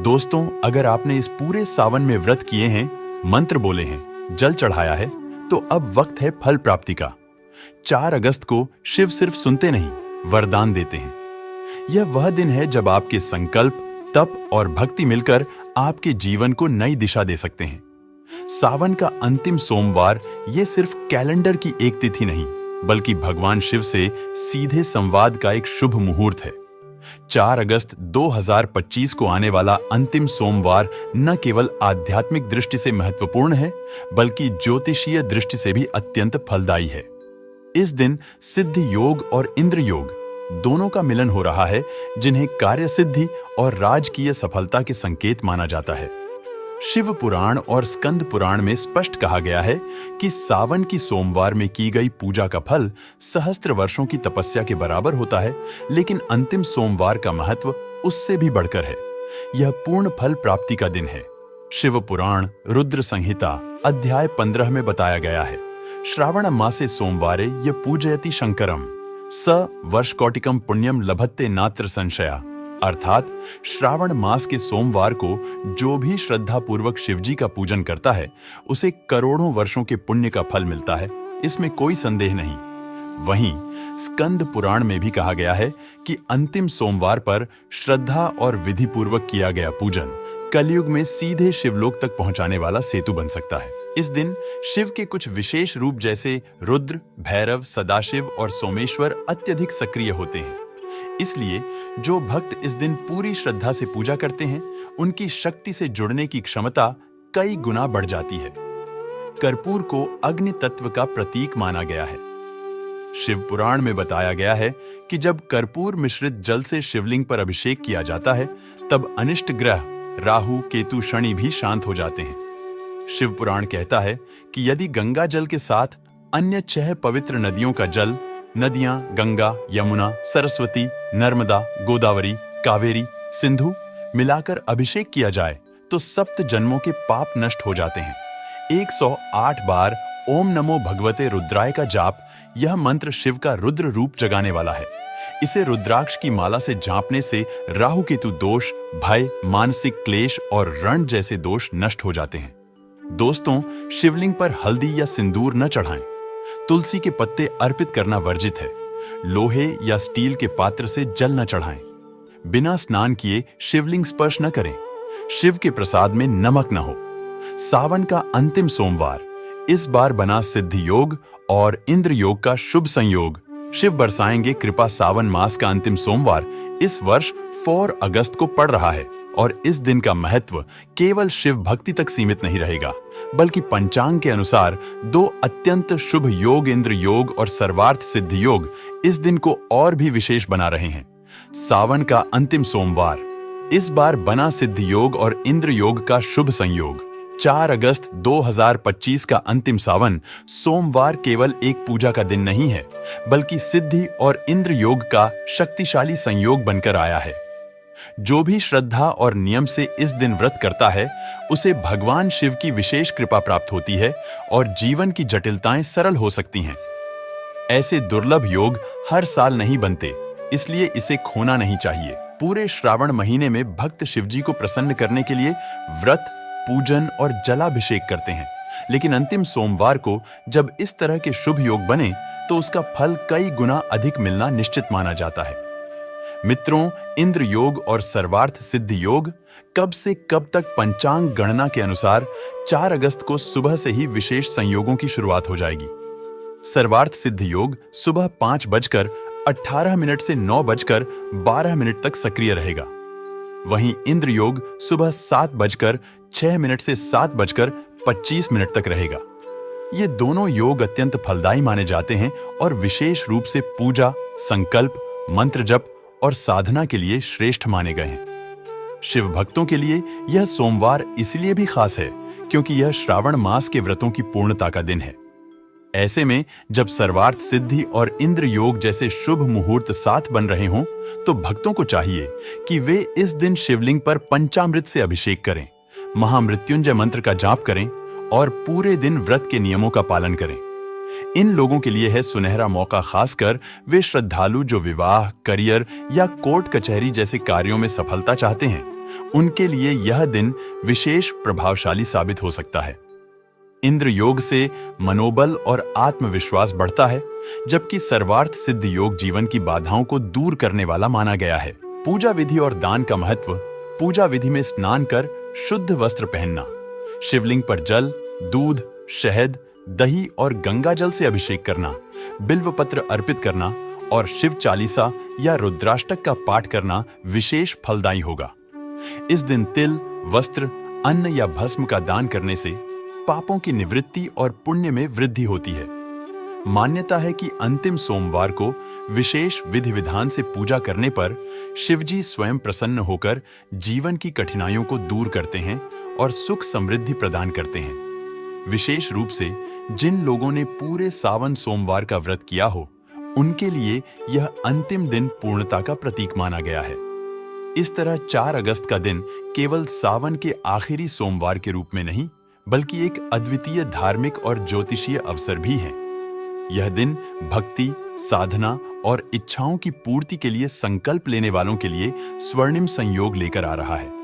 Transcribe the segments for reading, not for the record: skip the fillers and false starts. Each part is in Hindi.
दोस्तों, अगर आपने इस पूरे सावन में व्रत किए हैं, मंत्र बोले हैं, जल चढ़ाया है, तो अब वक्त है फल प्राप्ति का। 4 अगस्त को शिव सिर्फ सुनते नहीं, वरदान देते हैं। यह वह दिन है जब आपके संकल्प, तप और भक्ति मिलकर आपके जीवन को नई दिशा दे सकते हैं। सावन का अंतिम सोमवार ये सिर्फ कैलेंडर की एक तिथि नहीं, बल्कि भगवान शिव से सीधे संवाद का एक शुभ मुहूर्त है। 4 अगस्त 2025 को आने वाला अंतिम सोमवार न केवल आध्यात्मिक दृष्टि से महत्वपूर्ण है, बल्कि ज्योतिषीय दृष्टि से भी अत्यंत फलदायी है। इस दिन सिद्धि योग और इंद्र योग दोनों का मिलन हो रहा है, जिन्हें कार्य सिद्धि और राजकीय सफलता के संकेत माना जाता है। शिव पुराण और स्कंद पुराण में स्पष्ट कहा गया है कि सावन की सोमवार में की गई पूजा का फल सहस्त्र वर्षों की तपस्या के बराबर होता है, लेकिन अंतिम सोमवार का महत्व उससे भी बढ़कर है। यह पूर्ण फल प्राप्ति का दिन है। शिव पुराण रुद्र संहिता अध्याय 15 में बताया गया है, श्रावण मासे सोमवारे य पूजयति शंकरम स वर्षकोटिकम पुण्यम लभते नात्र संशया। अर्थात श्रावण मास के सोमवार को जो भी श्रद्धा पूर्वक शिवजी का पूजन करता है, उसे करोड़ों वर्षों के पुण्य का फल मिलता है, इसमें कोई संदेह नहीं। वहीं स्कंद पुराण में भी कहा गया है कि अंतिम सोमवार पर श्रद्धा और विधि पूर्वक किया गया पूजन कलयुग में सीधे शिवलोक तक पहुंचाने वाला सेतु बन सकता है। इस दिन शिव के कुछ विशेष रूप जैसे रुद्र, भैरव, सदाशिव और सोमेश्वर अत्यधिक सक्रिय होते हैं। इसलिए जो भक्त इस दिन पूरी श्रद्धा से पूजा करते हैं, उनकी शक्ति से जुड़ने की क्षमता कई गुना बढ़ जाती है। कर्पूर को अग्नि तत्व का प्रतीक माना गया है। शिव पुराण में बताया गया है कि जब कर्पूर मिश्रित जल से शिवलिंग पर अभिषेक किया जाता है, तब अनिष्ट ग्रह राहु, केतु, शनि भी शांत हो जाते हैं। शिव पुराण कहता है कि यदि गंगा जल के साथ अन्य 6 पवित्र नदियों का जल, नदियां गंगा, यमुना, सरस्वती, नर्मदा, गोदावरी, कावेरी, सिंधु मिलाकर अभिषेक किया जाए, तो 7 जन्मों के पाप नष्ट हो जाते हैं। 108 बार ओम नमो भगवते रुद्राय का जाप, यह मंत्र शिव का रुद्र रूप जगाने वाला है। इसे रुद्राक्ष की माला से जापने से राहु केतु दोष, भय, मानसिक क्लेश और रण जैसे दोष नष्ट हो जाते हैं। दोस्तों, शिवलिंग पर हल्दी या सिंदूर न चढ़ाएं। तुलसी के पत्ते अर्पित करना वर्जित है। लोहे या स्टील के पात्र से जल न चढ़ाएं। बिना स्नान किए शिवलिंग स्पर्श न करें। शिव के प्रसाद में नमक न हो। सावन का अंतिम सोमवार, इस बार बना सिद्धि योग और इंद्र योग का शुभ संयोग। शिव बरसाएंगे कृपा। सावन मास का अंतिम सोमवार इस वर्ष 4 अगस्त को पड़ रहा है और इस दिन का महत्व केवल शिव भक्ति तक सीमित नहीं रहेगा, बल्कि पंचांग के अनुसार 2 अत्यंत शुभ योग, इंद्र योग और सर्वार्थ सिद्धि योग, इस दिन को और भी विशेष बना रहे हैं। सावन का अंतिम सोमवार, इस बार बना सिद्धि योग और इंद्र योग का शुभ संयोग। 4 अगस्त 2025 का अंतिम सावन सोमवार केवल एक पूजा का दिन नहीं है, बल्कि सिद्धि और इंद्र योग का शक्तिशाली संयोग बनकर आया है। जो भी श्रद्धा और नियम से इस दिन व्रत करता है, उसे भगवान शिव की विशेष कृपा प्राप्त होती है और जीवन की जटिलताएं सरल हो सकती हैं। ऐसे दुर्लभ योग हर साल नहीं बनते, इसलिए इसे खोना नहीं चाहिए। पूरे श्रावण महीने में भक्त शिवजी को प्रसन्न करने के लिए व्रत, पूजन और जलाभिषेक करते हैं, लेकिन अंतिम सोमवार को जब इस तरह के शुभ योग बने, तो उसका फल कई गुना अधिक मिलना निश्चित माना जाता है। मित्रों, इंद्र योग और सर्वार्थ सिद्धि योग कब से कब तक पंचांग गणना के अनुसार 4 अगस्त को सुबह से ही विशेष संयोगों की शुरुआत हो जाएगी। सर्वार्थ सिद्धि योग सुबह 5:18 से 9:12 तक सक्रिय रहेगा। वहीं इंद्र योग सुबह 7:06 से 7:25 तक रहेगा। ये दोनों योग अत्यंत फलदायी माने जाते हैं और विशेष रूप से पूजा, संकल्प, मंत्र जप और साधना के लिए श्रेष्ठ माने गए हैं। शिव भक्तों के लिए यह सोमवार इसलिए भी खास है क्योंकि यह श्रावण मास के व्रतों की पूर्णता का दिन है। ऐसे में जब सर्वार्थ सिद्धि और इंद्र योग जैसे शुभ मुहूर्त साथ बन रहे हों, तो भक्तों को चाहिए कि वे इस दिन शिवलिंग पर पंचामृत से अभिषेक करें, महामृत्युंजय मंत्र का जाप करें और पूरे दिन व्रत के नियमों का पालन करें। इन लोगों के लिए है सुनहरा मौका, खासकर वे श्रद्धालु जो विवाह, करियर या कोर्ट कचहरी जैसे कार्यों में सफलता चाहते हैं उनके लिए यह दिन विशेष प्रभावशाली साबित हो सकता है। इंद्र योग से मनोबल और आत्मविश्वास बढ़ता है, जबकि सर्वार्थ सिद्ध योग जीवन की बाधाओं को दूर करने वाला माना गया है। पूजा विधि और दान का महत्व। पूजा विधि में स्नान कर शुद्ध वस्त्र पहनना, शिवलिंग पर जल, दूध, शहद, दही और गंगा जल से अभिषेक करना, बिल्व पत्र अर्पित करना और शिव चालीसा या रुद्राष्टक का पाठ करना विशेष फलदायी होगा। इस दिन तिल, वस्त्र, अन्न या भस्म का दान करने से पापों की निवृत्ति और पुण्य में वृद्धि होती है। मान्यता है कि अंतिम सोमवार को विशेष विधि विधान से पूजा करने पर शिवजी स्वयं प्रसन्न होकर जीवन की कठिनाइयों को दूर करते हैं और सुख समृद्धि प्रदान करते हैं। विशेष रूप से जिन लोगों ने पूरे सावन सोमवार का व्रत किया हो, उनके लिए यह अंतिम दिन पूर्णता का प्रतीक माना गया है। इस तरह 4 अगस्त का दिन केवल सावन के आखिरी सोमवार के रूप में नहीं, बल्कि एक अद्वितीय धार्मिक और ज्योतिषीय अवसर भी है। यह दिन भक्ति, साधना और इच्छाओं की पूर्ति के लिए संकल्प लेने वालों के लिए स्वर्णिम संयोग लेकर आ रहा है।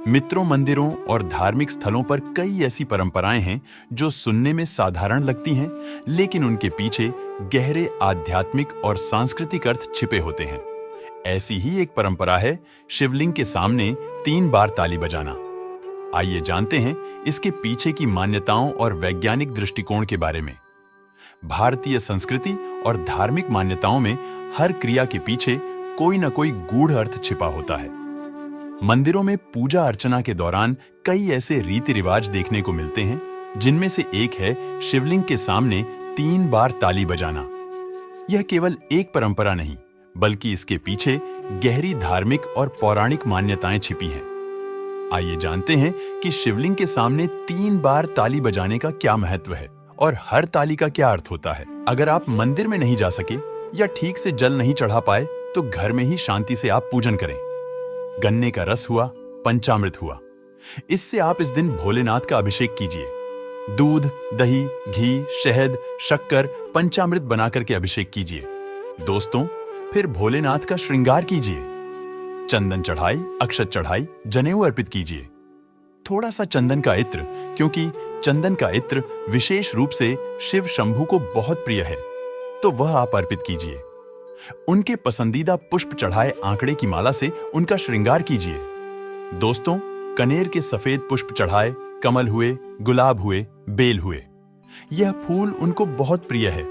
मित्रों, मंदिरों और धार्मिक स्थलों पर कई ऐसी परंपराएं हैं जो सुनने में साधारण लगती हैं, लेकिन उनके पीछे गहरे आध्यात्मिक और सांस्कृतिक अर्थ छिपे होते हैं। ऐसी ही एक परंपरा है शिवलिंग के सामने 3 बार ताली बजाना। आइए जानते हैं इसके पीछे की मान्यताओं और वैज्ञानिक दृष्टिकोण के बारे में। भारतीय संस्कृति और धार्मिक मान्यताओं में हर क्रिया के पीछे कोई न कोई गूढ़ अर्थ छिपा होता है। मंदिरों में पूजा अर्चना के दौरान कई ऐसे रीति रिवाज देखने को मिलते हैं, जिनमें से एक है शिवलिंग के सामने 3 बार ताली बजाना। यह केवल एक परंपरा नहीं, बल्कि इसके पीछे गहरी धार्मिक और पौराणिक मान्यताएं छिपी हैं। आइए जानते हैं कि शिवलिंग के सामने 3 बार ताली बजाने का क्या महत्व है और हर ताली का क्या अर्थ होता है। अगर आप मंदिर में नहीं जा सके या ठीक से जल नहीं चढ़ा पाए, तो घर में ही शांति से आप पूजन करें। गन्ने का रस हुआ, पंचामृत हुआ, इससे आप इस दिन भोलेनाथ का अभिषेक कीजिए। दूध, दही, घी, शहद, शक्कर, पंचामृत बनाकर के अभिषेक कीजिए। दोस्तों, फिर भोलेनाथ का श्रृंगार कीजिए। चंदन चढ़ाई, अक्षत चढ़ाई, जनेऊ अर्पित कीजिए। थोड़ा सा चंदन का इत्र, क्योंकि चंदन का इत्र विशेष रूप से शिव शंभू को बहुत प्रिय है, तो वह आप अर्पित कीजिए। उनके पसंदीदा पुष्प चढ़ाए आंकड़े की माला से उनका श्रृंगार कीजिए। दोस्तों, कनेर के सफेद पुष्प चढ़ाए, कमल हुए, गुलाब हुए, बेल हुए, यह फूल उनको बहुत प्रिय है।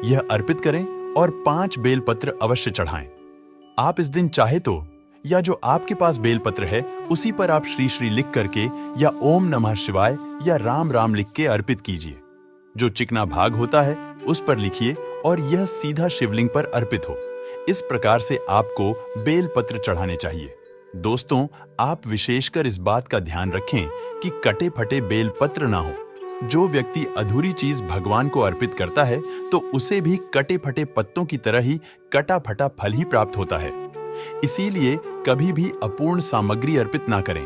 यह अर्पित करें और 5 बेलपत्र अवश्य चढ़ाएं। आप इस दिन चाहे तो, या जो आपके पास बेलपत्र है उसी पर आप श्री श्री लिख करके या ओम नमः शिवाय या राम राम लिख के अर्पित कीजिए। जो चिकना भाग होता है उस पर लिखिए और यह सीधा शिवलिंग पर अर्पित हो। इस प्रकार से आपको बेलपत्र चढ़ाने चाहिए। दोस्तों, आप विशेषकर इस बात का ध्यान रखें कि कटे फटे बेलपत्र ना हो। जो व्यक्ति अधूरी चीज भगवान को अर्पित करता है, तो उसे भी कटे फटे पत्तों की तरह ही कटा फटा फल ही प्राप्त होता है। इसीलिए कभी भी अपूर्ण सामग्री अर्पित ना करें।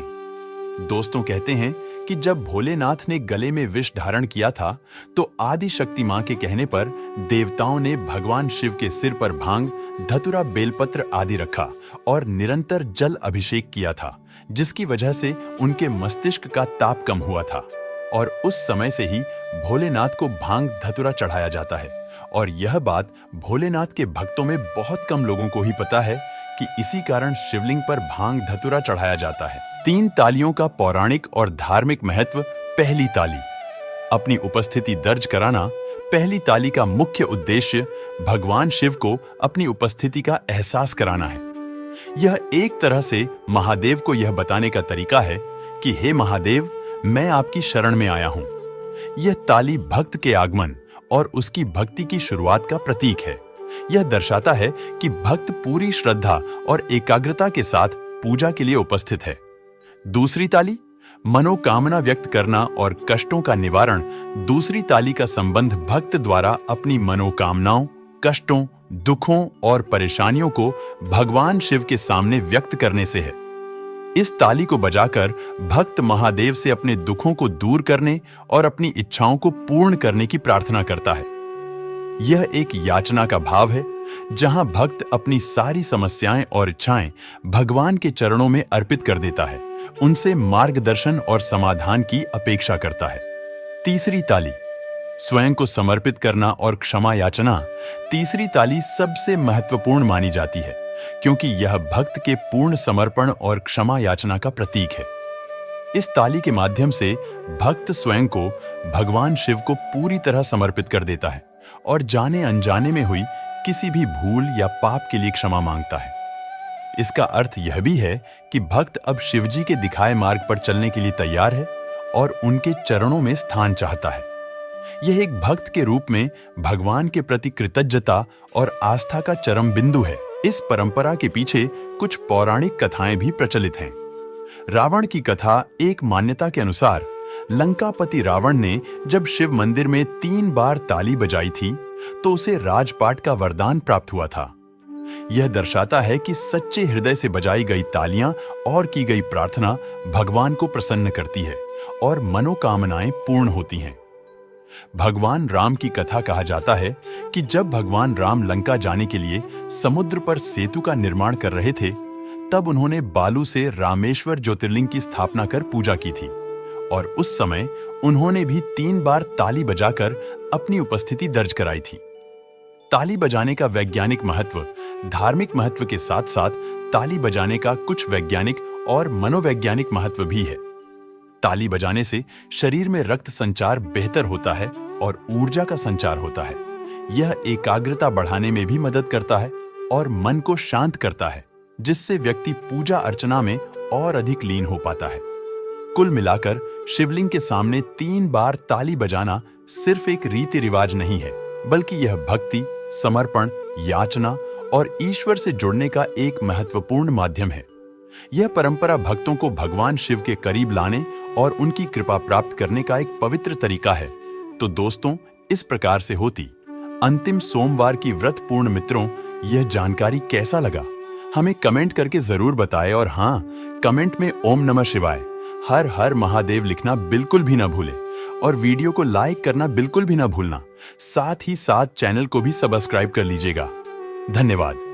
दोस्तों, कहते हैं कि जब भोलेनाथ ने गले में विष धारण किया था, तो आदि शक्ति मां के कहने पर देवताओं ने भगवान शिव के सिर पर भांग, धतुरा, बेलपत्र आदि रखा और निरंतर जल अभिषेक किया था, जिसकी वजह से उनके मस्तिष्क का ताप कम हुआ था। और उस समय से ही भोलेनाथ को भांग, धतुरा चढ़ाया जाता है। और यह बात भोलेनाथ के भक्तों में बहुत कम लोगों को ही पता है कि इसी कारण शिवलिंग पर भांग, धतुरा चढ़ाया जाता है। 3 तालियों का पौराणिक और धार्मिक महत्व। पहली ताली, अपनी उपस्थिति दर्ज कराना। पहली ताली का मुख्य उद्देश्य भगवान शिव को अपनी उपस्थिति का एहसास कराना है। यह एक तरह से महादेव को यह बताने का तरीका है कि हे महादेव, मैं आपकी शरण में आया हूं। यह ताली भक्त के आगमन और उसकी भक्ति की शुरुआत का प्रतीक है। यह दर्शाता है कि भक्त पूरी श्रद्धा और एकाग्रता के साथ पूजा के लिए उपस्थित है। दूसरी ताली, मनोकामना व्यक्त करना और कष्टों का निवारण। दूसरी ताली का संबंध भक्त द्वारा अपनी मनोकामनाओं, कष्टों, दुखों और परेशानियों को भगवान शिव के सामने व्यक्त करने से है। इस ताली को बजाकर भक्त महादेव से अपने दुखों को दूर करने और अपनी इच्छाओं को पूर्ण करने की प्रार्थना करता है। यह एक याचना का भाव है, जहां भक्त अपनी सारी समस्याएं और इच्छाएं भगवान के चरणों में अर्पित कर देता है, उनसे मार्गदर्शन और समाधान की अपेक्षा करता है। तीसरी ताली, स्वयं को समर्पित करना और क्षमा याचना। तीसरी ताली सबसे महत्वपूर्ण मानी जाती है, क्योंकि यह भक्त के पूर्ण समर्पण और क्षमा याचना का प्रतीक है। इस ताली के माध्यम से भक्त स्वयं को भगवान शिव को पूरी तरह समर्पित कर देता है और जाने अनजाने में हुई किसी भी भूल या पाप के लिए क्षमा मांगता है। इसका अर्थ यह भी है कि भक्त अब शिवजी के दिखाए मार्ग पर चलने के लिए तैयार है और उनके चरणों में स्थान चाहता है। यह एक भक्त के रूप में भगवान के प्रति कृतज्ञता और आस्था का चरम बिंदु है। इस परंपरा के पीछे कुछ पौराणिक कथाएं भी प्रचलित हैं। रावण की कथा। एक मान्यता के अनुसार लंकापति रावण ने जब शिव मंदिर में 3 बार ताली बजाई थी तो उसे राजपाट का वरदान प्राप्त हुआ था। यह दर्शाता है कि सच्चे हृदय से बजाई गई तालियां और की गई प्रार्थना भगवान को प्रसन्न करती है और मनोकामनाएं पूर्ण होती हैं। भगवान राम की कथा कहा जाता है कि जब भगवान राम लंका जाने के लिए समुद्र पर सेतु का निर्माण कर रहे थे, तब उन्होंने बालू से रामेश्वर ज्योतिर्लिंग की स्थापना कर पूजा की थी और उस समय उन्होंने भी 3 बार ताली बजाकर अपनी उपस्थिति दर्ज कराई थी। ताली बजाने का वैज्ञानिक महत्व, धार्मिक महत्व के साथ साथ ताली बजाने का कुछ वैज्ञानिक और मनोवैज्ञानिक महत्व भी है। ताली बजाने से शरीर में रक्त संचार बेहतर होता है और ऊर्जा का संचार होता है। यह एकाग्रता बढ़ाने में भी मदद करता है और मन को शांत करता है, जिससे व्यक्ति पूजा अर्चना में और अधिक लीन हो पाता है। कुल मिलाकर शिवलिंग के सामने 3 बार ताली बजाना सिर्फ एक रीति रिवाज नहीं है, बल्कि यह भक्ति, समर्पण, याचना और ईश्वर से जुड़ने का एक महत्वपूर्ण माध्यम है। यह परंपरा भक्तों को भगवान शिव के करीब लाने और उनकी कृपा प्राप्त करने का एक पवित्र तरीका है। तो दोस्तों, इस प्रकार से होती अंतिम सोमवार की व्रत पूर्ण मित्रों, यह जानकारी कैसा लगा हमें कमेंट करके जरूर बताएं। और हाँ, कमेंट में ओम नमः शिवाय, हर हर महादेव लिखना बिल्कुल भी ना भूलें और वीडियो को लाइक करना बिल्कुल भी ना भूलना। साथ ही साथ चैनल को भी सब्सक्राइब कर लीजिएगा। धन्यवाद।